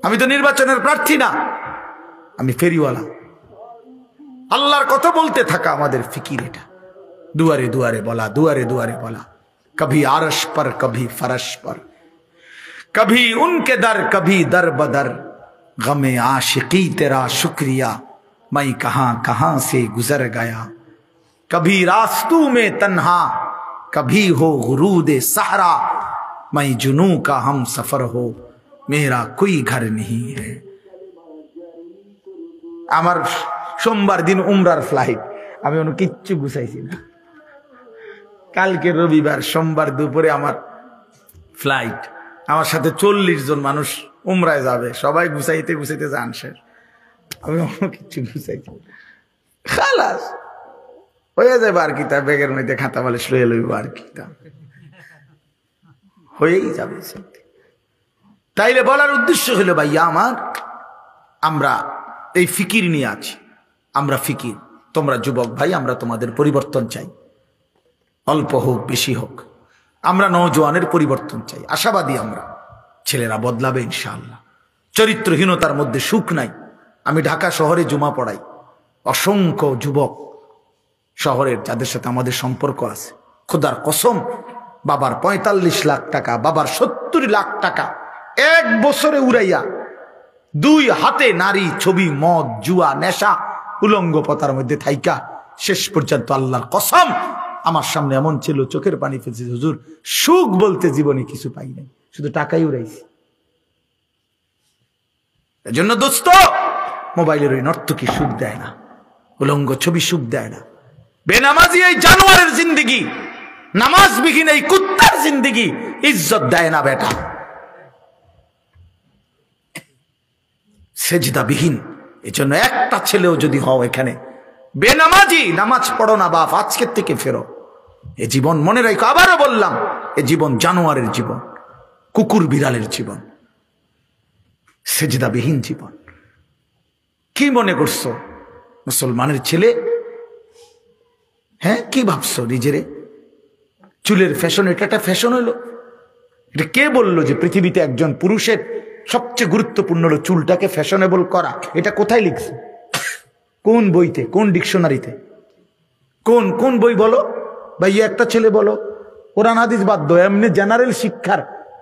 আমি তো নির্বাচনের প্রার্থী না, আমি ফেরিওয়ালা। আল্লাহর কথা বলতে থাকা আমাদের ফিকির এটা। দুয়ারে দুয়ারে বলা, দুয়ারে দুয়ারে বলা, কभी আরশ पर कभी फरश पर, कभी उनके दर कभी दर बदर, गमे आशिकी तेरा शुक्रिया मैं कहां कहां से गुजर गया, कभी रास्तों में तन्हा कभी हो गुरूद सहरा, मैं जुनू का हम सफर हो मेरा कोई घर नहीं है। আমার সোমবার দিন উমরার ফ্লাইট, আমি অন্য কিচ্ছু গুছাইছি না। কালকে রবিবার, সোমবার দুপুরে আমার ফ্লাইট। আমার সাথে 40 জন মানুষ উমরায় যাবে, সবাই গুছাইতে গুছাইতে যান শেষ। আমি অন্য কিচ্ছু গুছাইছি খালাস হয়ে যাবে আর কি, তার ব্যাগের মধ্যে খাতা বলে শুয়ে লইব আর কি, তা হয়েই যাবে। তাইলে বলার উদ্দেশ্য হলো ভাইয়া আমার, আমরা এই ফিকির নিয়ে আছি। আমরা ফিকির, তোমরা যুবক ভাই, আমরা তোমাদের পরিবর্তন চাই, অল্প হোক বেশি হোক। আমরা নওজোয়ানের পরিবর্তন চাই, আশাবাদী আমরা। ছেলেরা বদলাবে ইনশাআল্লাহ। চরিত্রহীনতার মধ্যে সুখ নাই। আমি ঢাকা শহরে জুমা পড়াই, অসংখ্য যুবক শহরের যাদের সাথে আমাদের সম্পর্ক আছে, খোদার কসম, বাবার 45 লাখ টাকা, বাবার 70 লাখ টাকা এক বছরে উড়াইয়া 2 হাতে নারী, ছবি, মদ, জুয়া, নেশা, উলঙ্গ পতার মধ্যে থাইকা শেষ পর্যন্ত আল্লাহর কসম আমার সামনে এমন ছিল, চোখের পানি ফেলছে, হুজুর সুখ বলতে জীবনে কিছু পাই নাই, শুধু টাকাই উড়াইছি। এজন্য দোস্ত, মোবাইলের ওই নর্তকী সুখ দেয় না, উলঙ্গ ছবি সুখ দেয় না। বেনামাজি এই জানোয়ারের জিন্দেগি, নামাজবিহীন এই কুত্তার জিন্দেগি ইজ্জত দেয় না বেটা। সেজদাবিহীন, এজন্য একটা ছেলেও যদি হও এখানে বেনামাজি, নামাজ পড়ো না বাপ, আজকের থেকে ফেরো। এ জীবন মনে রাখো, আবারও বললাম, এ জীবন জানোয়ারের জীবন, কুকুর বিড়ালের জীবন, সেজদাবিহীন জীবন। কি মনে করছো মুসলমানের ছেলে? হ্যাঁ, কি ভাবছো নিজেরে? চুলের ফ্যাশন, এটা একটা ফ্যাশন হলো? এটা কে বললো যে পৃথিবীতে একজন পুরুষের সবচেয়ে গুরুত্বপূর্ণ হলো চুলটাকে ফ্যাশনেবল করা? এটা কোথায় লিখছে? কোন বইতে, কোন ডিকশনারিতে, কোন কোন বই বলো ভাইয়া? একটা ছেলে বলো, কোরআন হাদিস বাদ দাও, এমনি জেনারেল শিক্ষার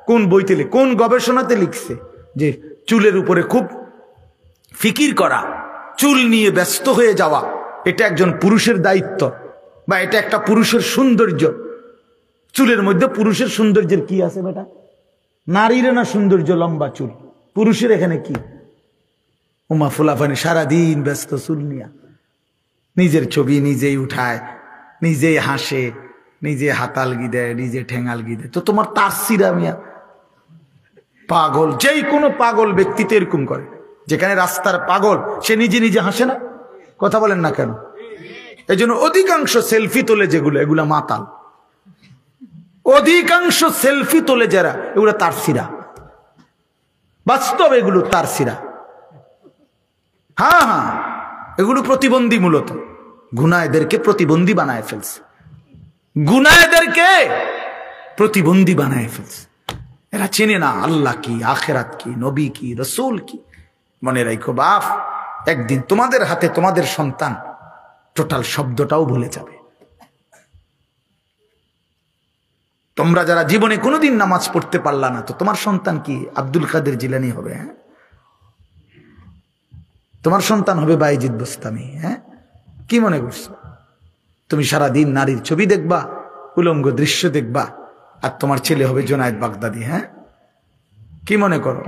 কোন বইতে, কোন গবেষণাতে লিখছে যে চুলের উপরে খুব ফিকির করা, চুল নিয়ে ব্যস্ত হয়ে যাওয়া এটা একজন পুরুষের দায়িত্ব, বা এটা একটা পুরুষের সৌন্দর্য? চুলের মধ্যে পুরুষের সৌন্দর্যের কি আছে বেটা? নারীর না সৌন্দর্য লম্বা চুল, পুরুষের এখানে কি? উমা ফুলাফানি সারাদিন ব্যস্ত চুল নিয়া, নিজের ছবি নিজেই উঠায়, নিজেই হাসে, নিজে হাতালগি দেয়, নিজে ঠেঙালগি দেয়। তো তোমার তার সিরা মিয়া পাগল, যেই কোনো পাগল ব্যক্তি তো এরকম করে। যেখানে রাস্তার পাগল সে নিজে নিজে হাসে না, কথা বলেন না কেন? এই জন্য অধিকাংশ সেলফি তোলে যেগুলো, এগুলা মাতাল। অধিকাংশ সেলফি তোলে যারা, এগুলো তার সিরা, বাস্তব এগুলো তার সিরা। হ্যাঁ হ্যাঁ, এগুলো প্রতিবন্ধী, মূলত গুনাহদেরকে প্রতিবন্ধী বানায় ফেলছে, গুনাহদেরকে প্রতিবন্ধী বানায় ফেলছে। এরা চেনে না আল্লাহ কি, আখেরাত কি, নবী কি, রসুল কি। মনে রাখো বাপ, একদিন তোমাদের হাতে তোমাদের সন্তান টোটাল শব্দটাও ভুলে যাবে। তোমরা যারা জীবনে কোনোদিন নামাজ পড়তে পারলা না, তো তোমার সন্তান কি আব্দুল কাদের জিলানী হবে? হ্যাঁ, তোমার সন্তান হবে বাইজিদ বোস্তামি। হ্যাঁ, কি মনে করছো? তুমি সারাদিন নারীর ছবি দেখবা, উলঙ্গ দৃশ্য দেখবা, আর তোমার ছেলে হবে জোনায়েদ বাগদাদি। হ্যাঁ, কি মনে করো?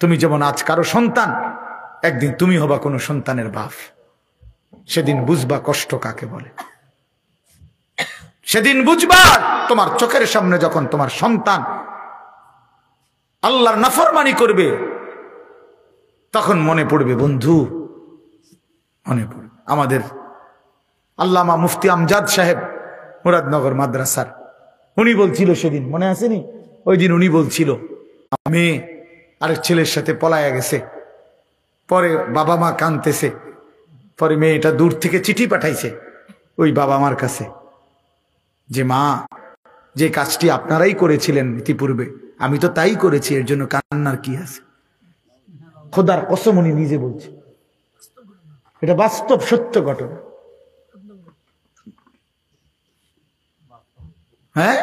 তুমি যেমন আজ কারো সন্তান, একদিন তুমি হবা কোনো সন্তানের বাপ। সেদিন বুঝবা কষ্ট কাকে বলে, সেদিন বুঝবা। তোমার চোখের সামনে যখন তোমার সন্তান আল্লাহর নাফরমানি করবে, তখন মনে পড়বে বন্ধু, মনে পড়বে আমাদের আল্লামা মুফতি আমজাদ সাহেব মুরাদনগর মাদ্রাসার, উনি বলছিল সেদিন, মনে আসেনি? ওই দিন উনি বলছিল, আমি আরেক ছেলের সাথে পলায়া গেছে, পরে বাবা মা কাঁদতেছে, পরে মেয়েটা দূর থেকে চিঠি পাঠাইছে ওই বাবা মার কাছে যে মা, যে কাজটি আপনারাই করেছিলেন ইতিপূর্বে, আমি তো তাই করেছি, এর জন্য কান্নার কি আছে? খোদার কসম উনি নিজে বলছে, এটা বাস্তব সত্য ঘটনা। হ্যাঁ,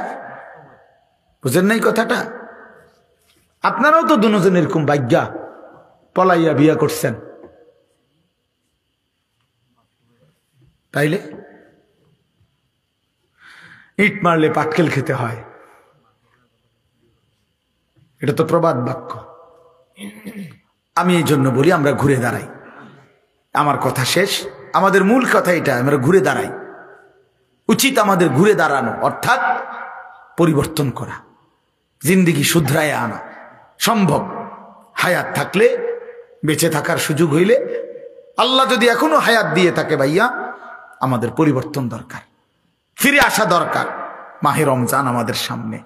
বুঝেন নাই কথাটা? আপনারাও তো দুজন এরকম ভাগ্যা পলাইয়া বিয়া করছেন, তাইলে ইট মারলে পাটকেল খেতে হয়, এটা তো প্রবাদ বাক্য। আমি এই জন্য বলি আমরা ঘুরে দাঁড়াই। আমার কথা শেষ, আমাদের মূল কথা এটা, আমরা ঘুরে দাঁড়াই। উচিত আমাদের ঘুরে দাঁড়ানো, অর্থাৎ পরিবর্তন করা, জিন্দিগি শুধরায় আনা সম্ভব। হায়াত থাকলে, বেঁচে থাকার সুযোগ হইলে, আল্লাহ যদি এখনো হায়াত দিয়ে থাকে ভাইয়া, আমাদের পরিবর্তন দরকার, ফিরে আসা দরকার। মাহে রমজান আমাদের সামনে,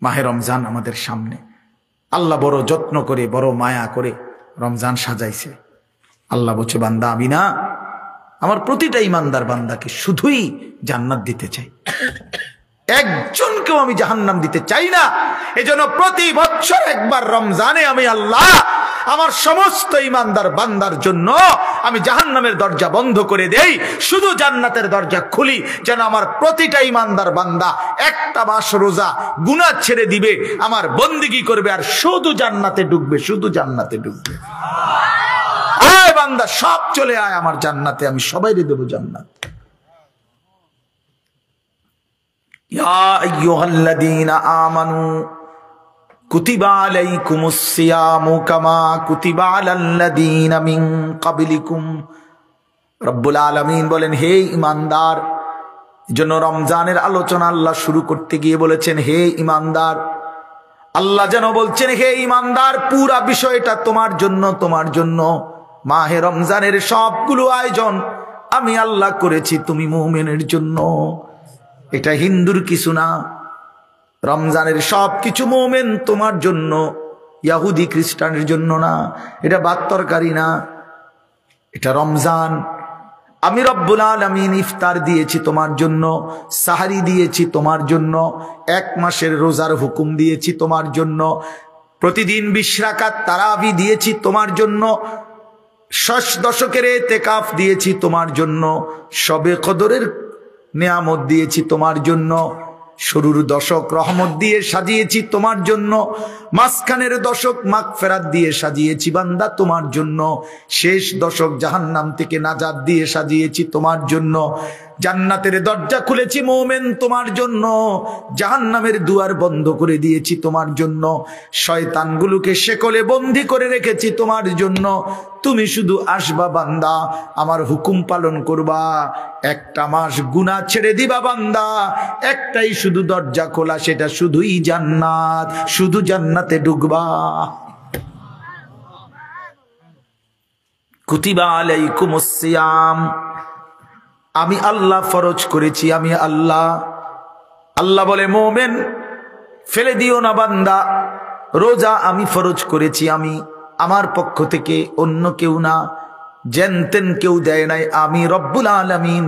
মাহে রমজান আমাদের সামনে। আল্লাহ বড় যত্ন করে, বড় মায়া করে রমজান সাজাইছে। আল্লাহ বলছে, বান্দা আমি না আমার প্রতিটা ইমানদার বান্দাকে শুধুই জান্নাত দিতে চাই, একজনকেও আমি জাহান্নাম দিতে চাই না। এজন্য প্রতি বছর একবার রমজানে আমি আল্লাহ আমার সমস্ত ইমানদার বান্দার জন্য আমি জাহান্নামের দরজা বন্ধ করে দেই, শুধু জান্নাতের দরজা খুলি, যেন আমার প্রতিটা ইমানদার বান্দা একটা মাস রোজা গুনাহ ছেড়ে দিবে, আমার বন্দেগী করবে, আর শুধু জান্নাতে ঢুকবে, শুধু জান্নাতে ঢুকবে। আয় বান্দা, সব চলে আয় আমার জান্নাতে, আমি সবাইকে দেব জান্নাত। ইয়া আইয়ুহাল্লাযীনা আমানু কুতিবা আলাইকুমুস সিয়ামু কামা কুতিবা আলাল্লাযীনা মিন ক্বাবলিকুম। রব্বুল আলামিন বলেন, হে ঈমানদার, এজন্য রমজানের আলোচনা আল্লাহ শুরু করতে গিয়ে বলেছেন, হে ঈমানদার। আল্লাহ যেন বলছেন, হে ঈমানদার, পুরা বিষয়টা তোমার জন্য, তোমার জন্য। মাহে রমজানের সবগুলো আয়োজন আমি আল্লাহ করেছি তুমি মুমিনের জন্য। এটা হিন্দুর কিছু না, রমজানের সব কিছু মুমিন তোমার জন্য, ইহুদি খ্রিস্টানের জন্য না। এটা ভাত তরকারি না, এটা রমজান। আমি রব্বুল আলামিন ইফতার দিয়েছি তোমার জন্য, সাহারি দিয়েছি তোমার জন্য, এক মাসের রোজার হুকুম দিয়েছি তোমার জন্য, প্রতিদিন 20 রাকাত তারাবি দিয়েছি তোমার জন্য, 6 দশকের ইতিকাফ দিয়েছি তোমার জন্য, শবে কদরের নিয়ামত দিয়েছি তোমার জন্য, শুরুর দশক রহমত দিয়ে সাজিয়েছি তোমার জন্য, মাঝখানের দশক মাগফিরাত দিয়ে সাজিয়েছি বান্দা তোমার জন্য, শেষ দশক জাহান্নাম থেকে নাজাত দিয়ে সাজিয়েছি তোমার জন্য। জান্নাতের দরজা খুলেছি মুমিন তোমার জন্য, জাহান্নামের দুয়ার বন্ধ করে দিয়েছি তোমার জন্য, শয়তানগুলোকে শেকলে বন্দী করে রেখেছি তোমার জন্য। তুমি শুধু আসবা বান্দা, আমার হুকুম পালন করবা, একটা মাস গুনাহ ছেড়ে দিবা বান্দা, একটাই শুধু দরজা খোলা, সেটা শুধুই জান্নাত, শুধু জান্নাতে ঢুকবা। কুতিবা আলাইকুমুস সিয়াম, আমি আল্লাহ ফরজ করেছি, আমি আল্লাহ। আল্লাহ বলে, মুমিন ফেলে দিও না বান্দা, রোজা আমি ফরজ করেছি, আমি আমার পক্ষ থেকে, অন্য কেউ না, জেনতেন কেউ দেয় নাই, আমি রব্বুল আলামিন।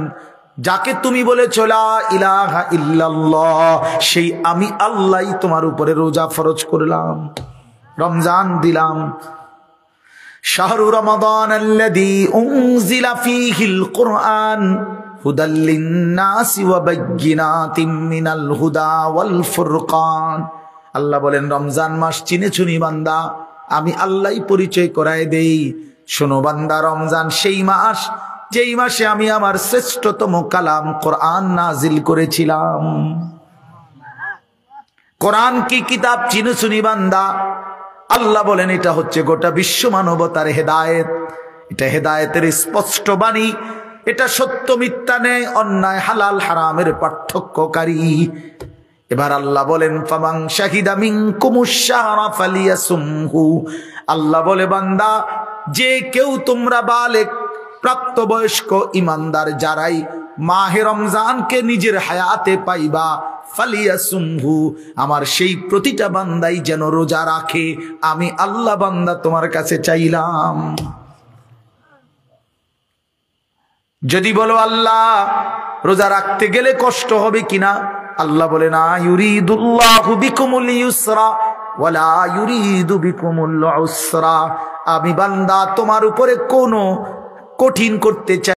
যাকে তুমি বলেছো লা ইলাহা ইল্লাল্লাহ, সেই আমি আল্লাহই তোমার উপরে রোজা ফরজ করলাম, রমজান দিলাম। শাহরু রমাদান আল্লাযী উনজিলা ফীহিল কুরআন হুদাল লিন-নাসি ওয়া বায়্যিনাতিম মিনাল হুদা ওয়াল ফুরকান। আল্লাহ বলেন, রমজান মাস চিনেছো নি বান্দা, আমি আল্লাহই পরিচয় করায় দেই। শোনো বান্দা, রমজান সেই মাস যেই মাসে আমি আমার শ্রেষ্ঠতম কালাম কোরআন নাজিল করেছিলাম। কোরআন কি কিতাব চিনেছো নি বান্দা? আল্লাহ বলেন, এটা হচ্ছে গোটা বিশ্ব মানবতার হেদায়েত, এটা হেদায়েতের স্পষ্ট বাণী, এটা সত্য মিথ্যা নেই, অন্যায় হালাল হারামের পার্থক্যকারী। এবার আল্লাহ বলেন, ফামান শাহিদা মিনকুমুশ শাহরা ফালিয়াসুমহু। আল্লাহ বলে, বান্দা, যে কেউ তোমরা বালেগ প্রাপ্তবয়স্ক ইমানদার যারাই মাহে রমজানকে নিজের হায়াতে পাইবা, ফালিয়াসুমহু, আমার সেই প্রতিটা বান্দাই যেন রোজা রাখে। আমি আল্লাহ বান্দা তোমার কাছে চাইলাম। যদি বলো আল্লাহ রোজা রাখতে গেলে কষ্ট হবে কিনা, আল্লাহ বলে, না, ইউরিদুল্লাহু বিকুমুল ইউসরা ওয়ালা ইউরিদু বিকুমুল উসরা। আমি বান্দা তোমার উপরে কোনো কঠিন করতে চাই